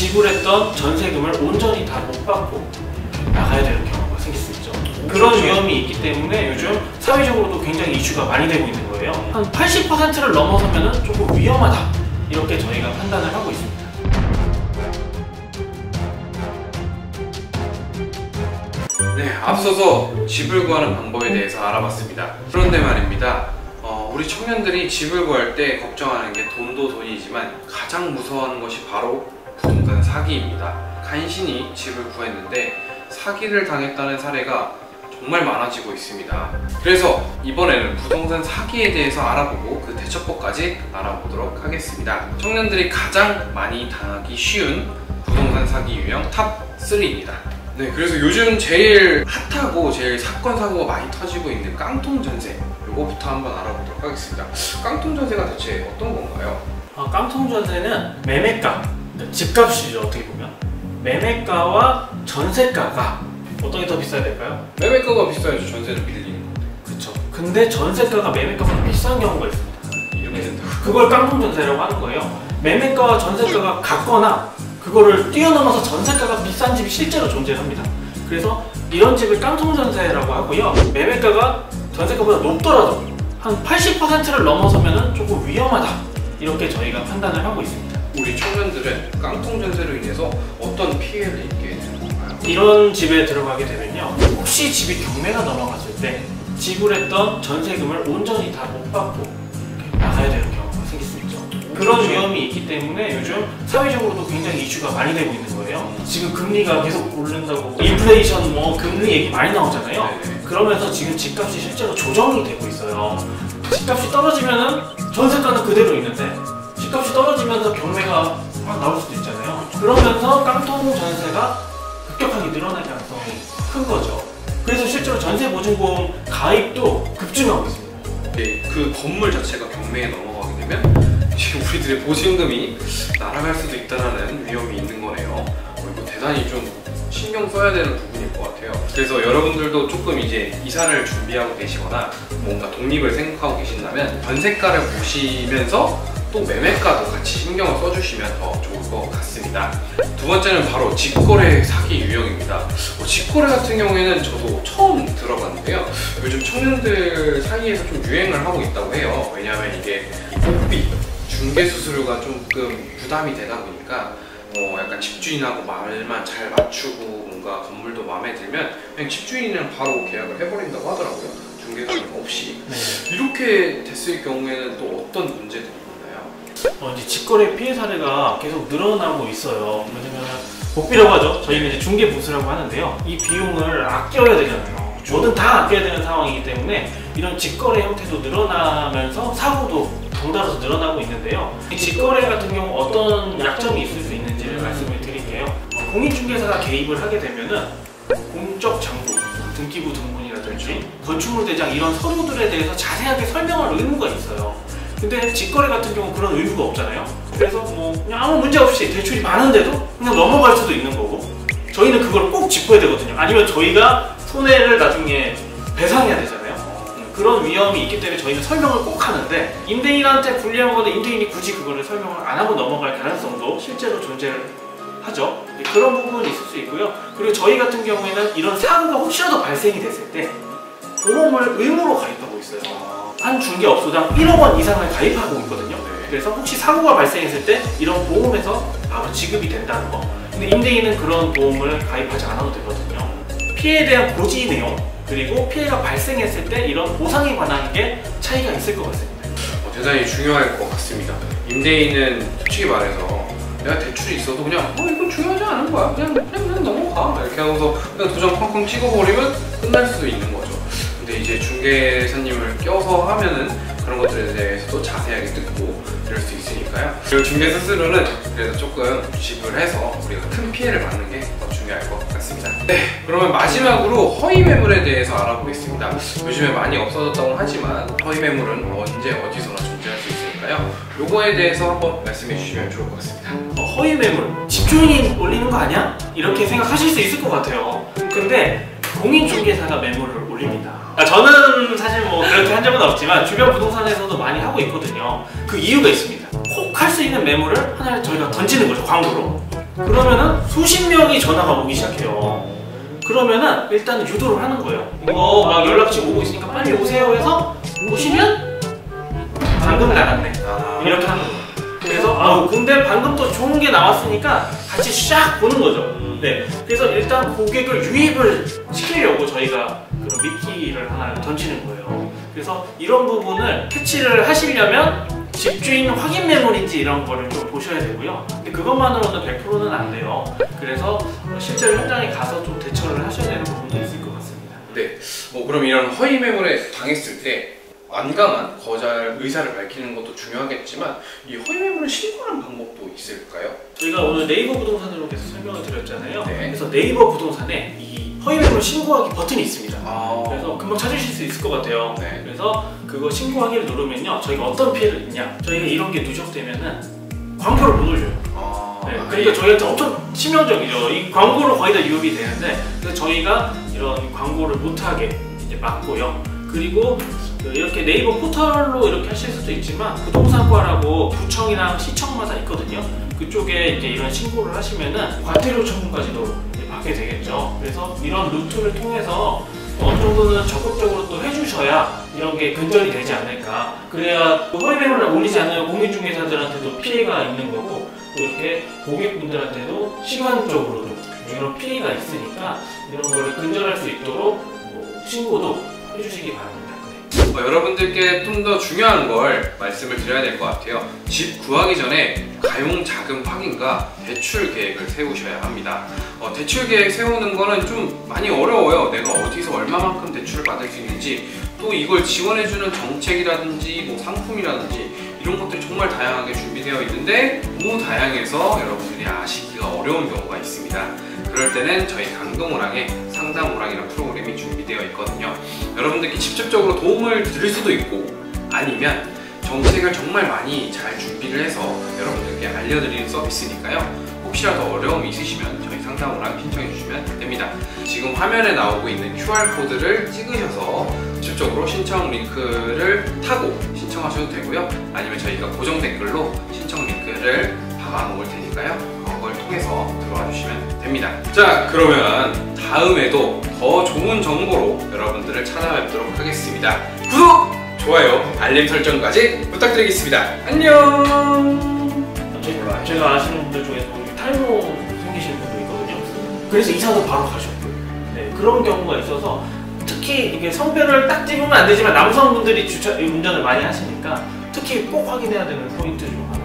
지불했던 전세금을 온전히 다 못 받고 나가야 되는 경우가 생길 수 있죠. 그런 위험이 있기 때문에 요즘 사회적으로도 굉장히 이슈가 많이 되고 있는 거예요. 한 80%를 넘어서면 조금 위험하다, 이렇게 저희가 판단을 하고 있습니다. 네, 앞서서 집을 구하는 방법에 대해서 알아봤습니다. 그런데 말입니다. 우리 청년들이 집을 구할 때 걱정하는 게 돈도 돈이지만 가장 무서워하는 것이 바로 부동산 사기입니다. 간신히 집을 구했는데 사기를 당했다는 사례가 정말 많아지고 있습니다. 그래서 이번에는 부동산 사기에 대해서 알아보고 그 대처법까지 알아보도록 하겠습니다. 청년들이 가장 많이 당하기 쉬운 부동산 사기 유형 탑 3입니다. 네, 그래서 요즘 제일 핫하고 제일 사건 사고가 많이 터지고 있는 깡통 전세, 요거부터 한번 알아보도록 하겠습니다. 깡통 전세가 대체 어떤 건가요? 깡통 전세는 매매가, 집값이죠. 어떻게 보면 매매가와 전세가가 어떤 게 더 비싸야 될까요? 매매가가 비싸야죠. 전세를 빌리는 건데. 그쵸. 근데 전세가가 매매가보다 비싼 경우가 있습니다. 이렇게 된다. 그걸 깡통 전세라고 하는 거예요. 매매가와 전세가가 같거나 그거를 뛰어넘어서 전세가가 비싼 집이 실제로 존재합니다. 그래서 이런 집을 깡통 전세라고 하고요. 매매가가 전세가보다 높더라도 한 80%를 넘어서면 조금 위험하다, 이렇게 저희가 판단을 하고 있습니다. 우리 청년들은 깡통 전세로 인해서 어떤 피해를 입게 되는 건가요? 이런 집에 들어가게 되면요, 혹시 집이 경매가 넘어갔을 때 지불했던 전세금을 온전히 다 못 받고 나가야 되는 경우가 생길 수 있죠. 그런 위험이 있기 때문에 요즘 사회적으로도 굉장히 이슈가 많이 되고 있는 거예요. 지금 금리가 계속 오른다고, 인플레이션 금리 얘기 많이 나오잖아요. 그러면서 지금 집값이 실제로 조정이 되고 있어요. 집값이 떨어지면은 전세가는 그대로 있는데 집값이 떨어지면서 경매가 막 나올 수도 있잖아요. 그러면서 깡통 전세가 급격하게 늘어날 가능성이 큰 거죠. 그래서 실제로 전세보증보험 가입도 급증하고 있습니다. 네, 그 건물 자체가 경매에 넘어가게 되면 지금 우리들의 보증금이 날아갈 수도 있다는 위험이 있는 거네요. 이거 대단히 좀 신경 써야 되는 부분일 것 같아요. 그래서 여러분들도 조금 이제 이사를 준비하고 계시거나 뭔가 독립을 생각하고 계신다면 전세가를 보시면서 또 매매가도 같이 신경을 써주시면 더 좋을 것 같습니다. 두 번째는 바로 직거래 사기 유형입니다. 직거래 같은 경우에는 저도 처음 들어봤는데요. 요즘 청년들 사이에서 좀 유행을 하고 있다고 해요. 왜냐하면 이게 복비, 중개수수료가 조금 부담이 되다 보니까 약간 집주인하고 말만 잘 맞추고 뭔가 건물도 마음에 들면 그냥 집주인이랑 바로 계약을 해버린다고 하더라고요. 중개수수료 없이. 이렇게 됐을 경우에는 또 어떤 문제들이 있나요? 이제 직거래 피해 사례가 계속 늘어나고 있어요. 왜냐면 복비라고 하죠. 저희는 이제 중개 보수라고 하는데요. 이 비용을 아껴야 되잖아요. 뭐든 다 아껴야 되는 상황이기 때문에 이런 직거래 형태도 늘어나면서 사고도 덩달아서 늘어나고 있는데요. 이 직거래 같은 경우 어떤 약점이 있을 수 있는지를 말씀을 드릴게요. 공인중개사가 개입을 하게 되면은 공적 장부, 등기부 등본이라든지 건축물 대장 이런 서류들에 대해서 자세하게 설명할 의무가 있어요. 근데 직거래 같은 경우 그런 의무가 없잖아요. 그래서 그냥 아무 문제 없이 대출이 많은데도 그냥 넘어갈 수도 있는 거고, 저희는 그걸 꼭 짚어야 되거든요. 아니면 저희가 손해를 나중에 배상해야 되잖아요. 그런 위험이 있기 때문에 저희는 설명을 꼭 하는데, 임대인한테 불리한 거는 임대인이 굳이 그거를 설명을 안 하고 넘어갈 가능성도 실제로 존재하죠. 그런 부분이 있을 수 있고요. 그리고 저희 같은 경우에는 이런 사고가 혹시라도 발생이 됐을 때 보험을 의무로 가입하고 있어요. 한 중개업소당 1억 원 이상을 가입하고 있거든요. 그래서 혹시 사고가 발생했을 때 이런 보험에서 바로 지급이 된다는 거. 근데 임대인은 그런 보험을 가입하지 않아도 되거든요. 피해에 대한 고지 내용, 그리고 피해가 발생했을 때 이런 보상에 관한 게 차이가 있을 것 같습니다. 대단히 중요할 것 같습니다. 임대인은 솔직히 말해서 내가 대출이 있어도 그냥 이건 중요하지 않은 거야. 그냥 넘어가. 이렇게 하고서 그냥 도장 쾅쾅 찍어버리면 끝날 수도 있는 거죠. 근데 이제 중개사님을 껴서 하면은 그런 것들에 대해서도 자세하게 듣고 이럴 수 있으니까요. 그리고 중개사 스스로는 그래서 조금 주식을 해서 우리가 큰 피해를 막는 게 더 중요할 것 같습니다. 네, 그러면 마지막으로 허위 매물에 대해서 알아보겠습니다. 요즘에 많이 없어졌다고 하지만 허위 매물은 언제 어디서나 존재할 수 있으니까요. 요거에 대해서 한번 말씀해 주시면 좋을 것 같습니다. 허위 매물, 집주인이 올리는 거 아니야? 이렇게 생각하실 수 있을 것 같아요. 근데 공인중개사가 매물을 올립니다. 저는 사실 그렇게 한 적은 없지만 주변 부동산에서도 많이 하고 있거든요. 그 이유가 있습니다. 꼭 할 수 있는 매물을 하나 저희가 던지는 거죠, 광고로. 그러면은 수십 명이 전화가 오기 시작해요. 그러면은 일단은 유도를 하는 거예요. 이거 막 연락처 오고 있으니까 빨리 오세요 해서 오시면 방금 나갔네. 이렇게 하는 거예요. 그래서 아우 근데 방금 또 좋은 게 나왔으니까 같이 샥 보는 거죠. 네. 그래서 일단 고객을 유입을 시키려고 저희가 그런 미끼를 하나 던지는 거예요. 그래서 이런 부분을 캐치를 하시려면 집주인 확인 메모리인지 이런 거를 좀 보셔야 되고요. 근데 그것만으로는 100%는 안 돼요. 그래서 실제로 현장에 가서 좀 대처를 하셔야 되는 부분도 있을 것 같습니다. 네. 그럼 이런 허위 매물에 당했을 때 완강한 거절 의사를 밝히는 것도 중요하겠지만 이 허위 매물을 신고하는 방법도 있을까요? 저희가 오늘 네이버 부동산으로 계속 설명을 드렸잖아요. 네. 그래서 네이버 부동산에 이 허위 매물 신고하기 버튼이 있습니다. 아. 그래서 금방 찾으실 수 있을 것 같아요. 네. 그래서 그거 신고하기를 누르면요, 저희가 어떤 피해를 입냐, 저희가 이런 게 누적되면은 광고를 못 올려요. 네, 그러니까 저희한테 엄청 치명적이죠. 이 광고로 거의 다 유입이 되는데, 그래서 저희가 이런 광고를 못하게 이제 막고요. 그리고 이렇게 네이버 포털로 이렇게 하실 수도 있지만 부동산과라고 구청이랑 시청마다 있거든요. 그쪽에 이제 이런 신고를 하시면은 과태료 처분까지도 받게 되겠죠. 그래서 이런 루트를 통해서 어느 정도는 적극적으로 또 해주셔야 이런 게 근절이 되지 않을까. 그래야 허위 매물을 올리지 않는 공인중개사들한테도 피해가 있는 거고, 또 이렇게 고객분들한테도 시간적으로도 이런 피해가 있으니까 이런 거를 근절할 수 있도록 신고도 해주시기 바랍니다. 여러분들께 좀 더 중요한 걸 말씀을 드려야 될 것 같아요. 집 구하기 전에 가용 자금 확인과 대출 계획을 세우셔야 합니다. 대출 계획 세우는 거는 좀 많이 어려워요. 내가 어디서 얼마만큼 대출을 받을 수 있는지, 또 이걸 지원해주는 정책이라든지 뭐 상품이라든지 이런 것들이 정말 다양하게 준비되어 있는데 너무 다양해서 여러분들이 아시기가 어려운 경우가 있습니다. 그럴 때는 저희 강동호랑의 상담호랑이라는 프로그램이 준비되어 있거든요. 여러분들께 직접적으로 도움을 드릴 수도 있고, 아니면 정책을 정말 많이 잘 준비를 해서 여러분들께 알려드리는 서비스니까요. 혹시라도 어려움이 있으시면 저희 상담호랑 신청해 주시면 됩니다. 지금 화면에 나오고 있는 QR코드를 찍으셔서 직접적으로 신청 링크를 타고 신청하셔도 되고요. 아니면 저희가 고정 댓글로 신청 링크를 박아 놓을 테니까요. 그걸 통해서 들어와 주시면 됩니다. 자, 그러면 다음에도 더 좋은 정보로 여러분들을 찾아뵙도록 하겠습니다. 구독! 좋아요, 알림 설정까지 부탁드리겠습니다. 안녕! 제가 아시는 분들 중에서 탈모 생기시는 분도 있거든요. 그래서 이사도 바로 가셨고요. 네, 그런 경우가 있어서 특히 이게 성별을 딱 집으면 안 되지만 남성분들이 운전을 많이 하시니까 특히 꼭 확인해야 되는 포인트 중 하나.